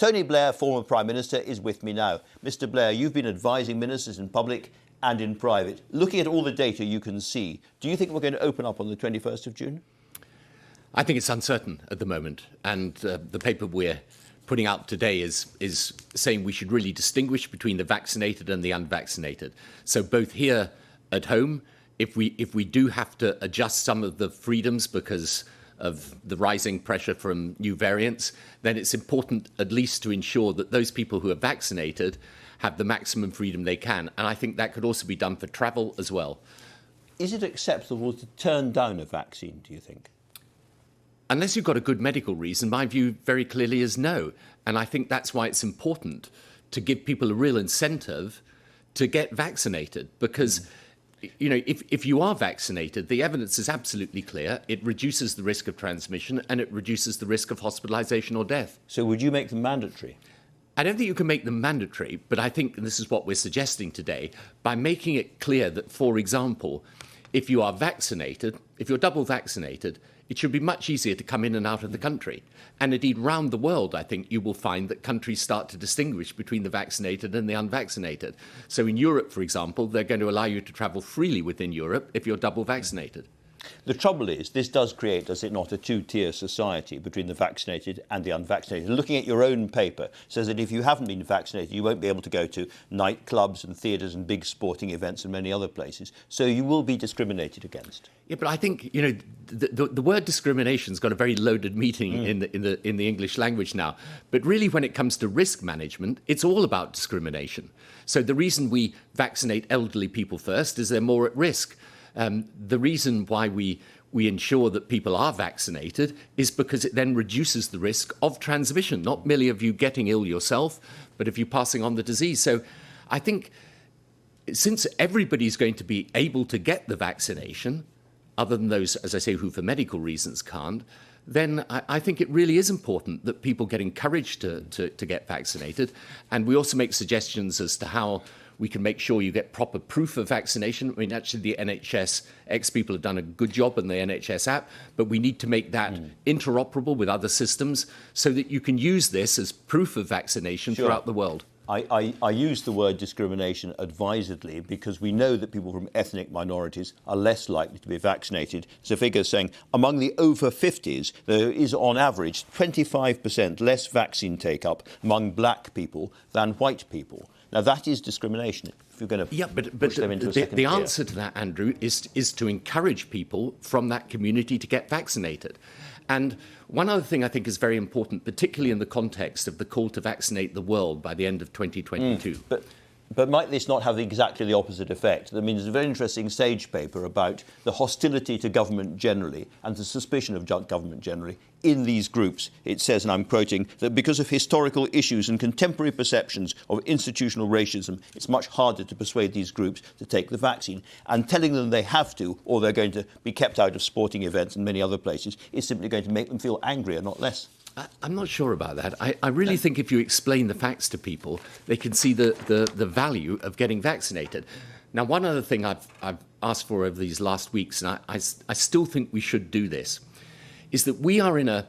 Tony Blair, former Prime Minister, is with me now. Mr. Blair, you've been advising ministers in public and in private. Looking at all the data you can see, do you think we're going to open up on the 21st of June? I think it's uncertain at the moment, and the paper we're putting out today is saying we should really distinguish between the vaccinated and the unvaccinated. So both here at home, if we do have to adjust some of the freedoms because of the rising pressure from new variants, then it's important at least to ensure that those people who are vaccinated have the maximum freedom they can. And I think that could also be done for travel as well. Is it acceptable to turn down a vaccine, do you think? Unless you've got a good medical reason, my view very clearly is no. And I think that's why it's important to give people a real incentive to get vaccinated. Because, you know, if you are vaccinated, the evidence is absolutely clear. It reduces the risk of transmission and it reduces the risk of hospitalisation or death. So would you make them mandatory? I don't think you can make them mandatory, but I think, and this is what we're suggesting today, by making it clear that, for example, if you are vaccinated, if you're double vaccinated, it should be much easier to come in and out of the country. And indeed, round the world, I think you will find that countries start to distinguish between the vaccinated and the unvaccinated. So in Europe, for example, they're going to allow you to travel freely within Europe if you're double vaccinated. The trouble is, this does create, does it not, a two-tier society between the vaccinated and the unvaccinated. Looking at your own paper says that if you haven't been vaccinated, you won't be able to go to nightclubs and theatres and big sporting events and many other places. So you will be discriminated against. Yeah, but I think, you know, the word discrimination's got a very loaded meaning in the English language now. But really, when it comes to risk management, it's all about discrimination. So the reason we vaccinate elderly people first is they're more at risk. The reason why we ensure that people are vaccinated is because it then reduces the risk of transmission, not merely of you getting ill yourself, but of you passing on the disease. So I think since everybody's going to be able to get the vaccination, other than those, as I say, who for medical reasons can't, then I think it really is important that people get encouraged to get vaccinated. And we also make suggestions as to how we can make sure you get proper proof of vaccination. I mean, actually, the NHS ex-people have done a good job on the NHS app, but we need to make that interoperable with other systems so that you can use this as proof of vaccination throughout the world. I use the word discrimination advisedly because we know that people from ethnic minorities are less likely to be vaccinated. There's a figure saying among the over 50s, there is on average 25% less vaccine take-up among black people than white people. Now, that is discrimination if you're going to push them into a second the tier. answer to that, Andrew, is to encourage people from that community to get vaccinated. And one other thing I think is very important, particularly in the context of the call to vaccinate the world by the end of 2022. But might this not have exactly the opposite effect? I mean, there's a very interesting Sage paper about the hostility to government generally and the suspicion of government generally in these groups. It says, and I'm quoting, that because of historical issues and contemporary perceptions of institutional racism, it's much harder to persuade these groups to take the vaccine. And telling them they have to, or they're going to be kept out of sporting events and many other places, is simply going to make them feel angrier, not less. I'm not sure about that. I really think if you explain the facts to people, they can see the value of getting vaccinated. Now, one other thing I've asked for over these last weeks, and I still think we should do this, is that we are in a,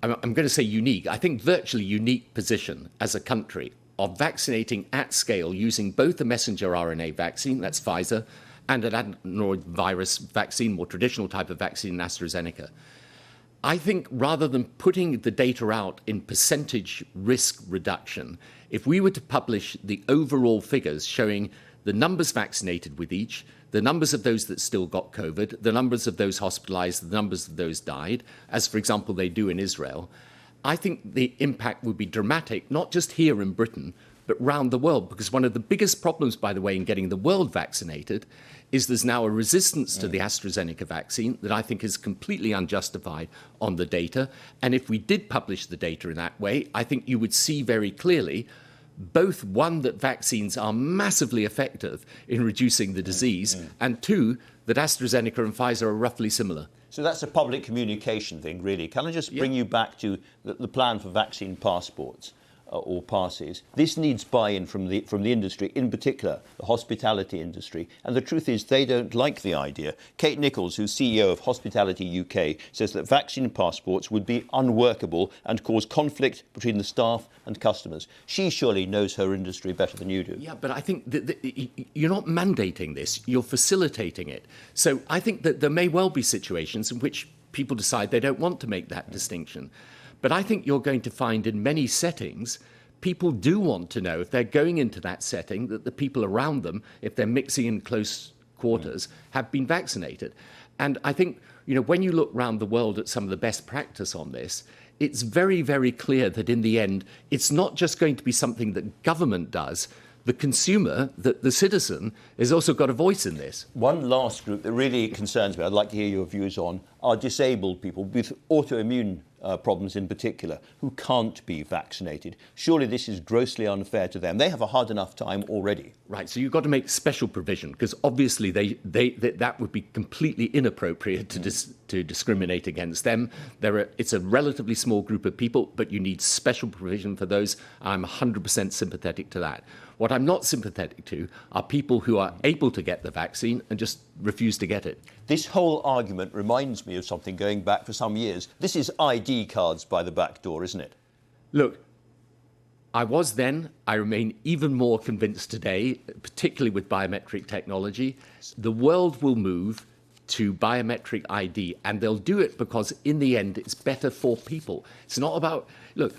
I'm going to say unique, I think virtually unique position as a country of vaccinating at scale using both the messenger RNA vaccine, that's Pfizer, and an adenovirus vaccine, more traditional type of vaccine, AstraZeneca. I think rather than putting the data out in percentage risk reduction, if we were to publish the overall figures showing the numbers vaccinated with each, the numbers of those that still got COVID, the numbers of those hospitalized, the numbers of those died, as, for example, they do in Israel, I think the impact would be dramatic, not just here in Britain, but round the world. Because one of the biggest problems, by the way, in getting the world vaccinated is there's now a resistance to the AstraZeneca vaccine that I think is completely unjustified on the data. And if we did publish the data in that way, I think you would see very clearly both, one, that vaccines are massively effective in reducing the disease, and two, that AstraZeneca and Pfizer are roughly similar. So that's a public communication thing, really. Can I just bring you back to the plan for vaccine passports? or passes. This needs buy-in from the industry, in particular the hospitality industry. And the truth is they don't like the idea. Kate Nichols, who's CEO of Hospitality UK, says that vaccine passports would be unworkable and cause conflict between the staff and customers. She surely knows her industry better than you do. Yeah, but I think that you're not mandating this, you're facilitating it. So I think that there may well be situations in which people decide they don't want to make that distinction. But I think you're going to find in many settings, people do want to know if they're going into that setting that the people around them, if they're mixing in close quarters, have been vaccinated. And I think, when you look around the world at some of the best practice on this, it's very, very clear that in the end, it's not just going to be something that government does. The consumer, the citizen, has also got a voice in this. One last group that really concerns me, I'd like to hear your views on, are disabled people with autoimmune problems in particular, who can't be vaccinated. Surely this is grossly unfair to them. They have a hard enough time already. Right, so you've got to make special provision, because obviously that would be completely inappropriate to discriminate against them. It's a relatively small group of people, but you need special provision for those. I'm 100% sympathetic to that. What I'm not sympathetic to are people who are able to get the vaccine and just refuse to get it. This whole argument reminds me of something going back for some years. This is ID cards by the back door, isn't it? Look, I was then, I remain even more convinced today, particularly with biometric technology. The world will move to biometric ID, and they'll do it because in the end it's better for people. It's not about, look,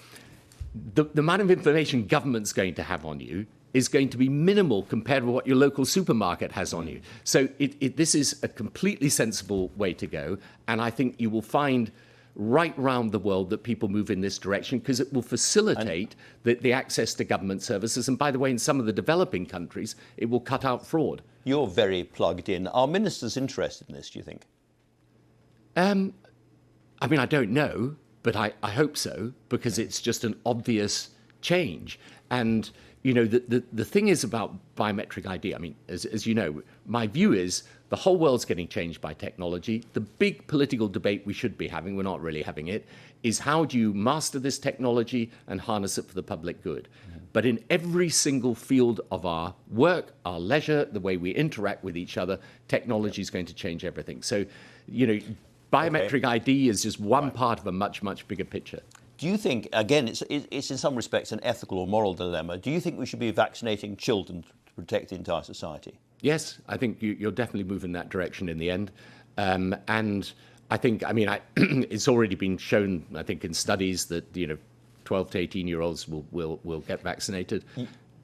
the amount of information government's going to have on you is going to be minimal compared with what your local supermarket has on you. So this is a completely sensible way to go, and I think you will find right round the world that people move in this direction because it will facilitate the access to government services. And by the way, in some of the developing countries, it will cut out fraud. You're very plugged in. Are ministers interested in this, do you think? I mean, I don't know, but I hope so, because it's just an obvious change. And the thing is about biometric ID, I mean, as you know, my view is the whole world's getting changed by technology. The big political debate we should be having, we're not really having it, is how do you master this technology and harness it for the public good? But in every single field of our work, our leisure, the way we interact with each other, technology is going to change everything. So, biometric ID is just one part of a much, much bigger picture. Do you think, again, it's in some respects an ethical or moral dilemma, do you think we should be vaccinating children to protect the entire society? Yes, I think you'll definitely move in that direction in the end. And I think, it's already been shown, I think, in studies that, 12 to 18-year-olds will get vaccinated.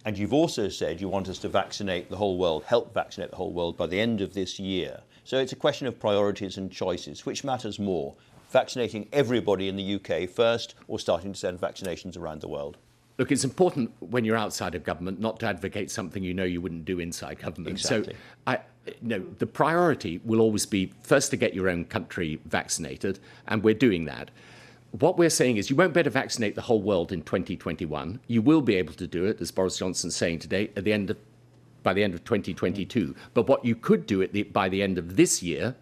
And you've also said you want us to vaccinate the whole world, help vaccinate the whole world by the end of this year. So it's a question of priorities and choices. Which matters more? Vaccinating everybody in the UK first, or starting to send vaccinations around the world? Look, it's important when you're outside of government not to advocate something you wouldn't do inside government. Exactly. So the priority will always be first to get your own country vaccinated, and we're doing that. What we're saying is you won't be able to vaccinate the whole world in 2021. You will be able to do it, as Boris Johnson's saying today, by the end of 2022. But what you could do by the end of this year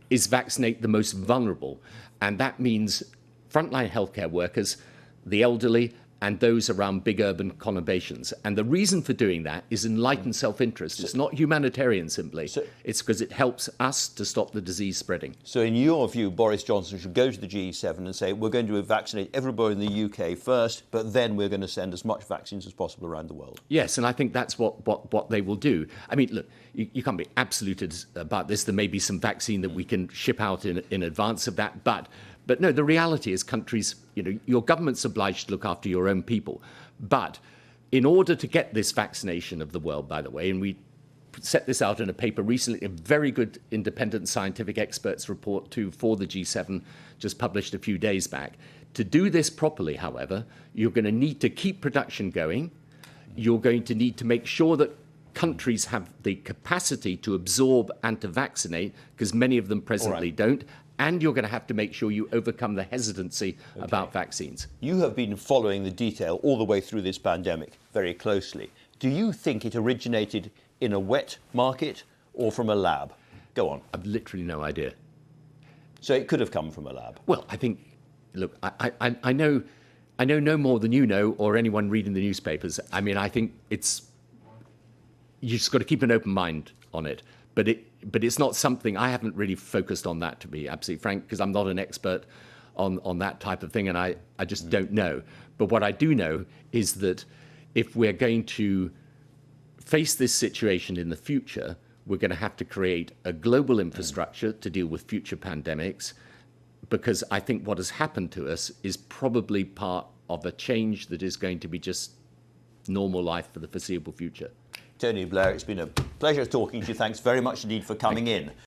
is vaccinate the most vulnerable. And that means frontline healthcare workers, the elderly, and those around big urban conurbations. And the reason for doing that is enlightened self-interest. It's not humanitarian simply. It's because it helps us to stop the disease spreading. So in your view, Boris Johnson should go to the G7 and say, we're going to vaccinate everybody in the UK first, but then we're going to send as much vaccines as possible around the world. Yes, and I think that's what they will do. I mean, look, you can't be absolute about this. There may be some vaccine that we can ship out in advance of that, But no, the reality is countries, your government's obliged to look after your own people. But in order to get this vaccination of the world, by the way, and we set this out in a paper recently, a very good independent scientific experts report for the G7, just published a few days back. To do this properly, however, you're going to need to keep production going. You're going to need to make sure that countries have the capacity to absorb and to vaccinate, because many of them presently don't. And you're going to have to make sure you overcome the hesitancy about vaccines. You have been following the detail all the way through this pandemic very closely. Do you think it originated in a wet market or from a lab? Go on. I've literally no idea. So it could have come from a lab? Well, I think, look, I know I know no more than you know or anyone reading the newspapers. I mean, I think you just got to keep an open mind on it. But it's not something, I haven't really focused on that, to be absolutely frank, because I'm not an expert on that type of thing, and I just don't know. But what I do know is that if we're going to face this situation in the future, we're going to have to create a global infrastructure to deal with future pandemics, because I think what has happened to us is probably part of a change that is going to be just normal life for the foreseeable future. Tony Blair, it's been a pleasure talking to you. Thanks very much indeed for coming in.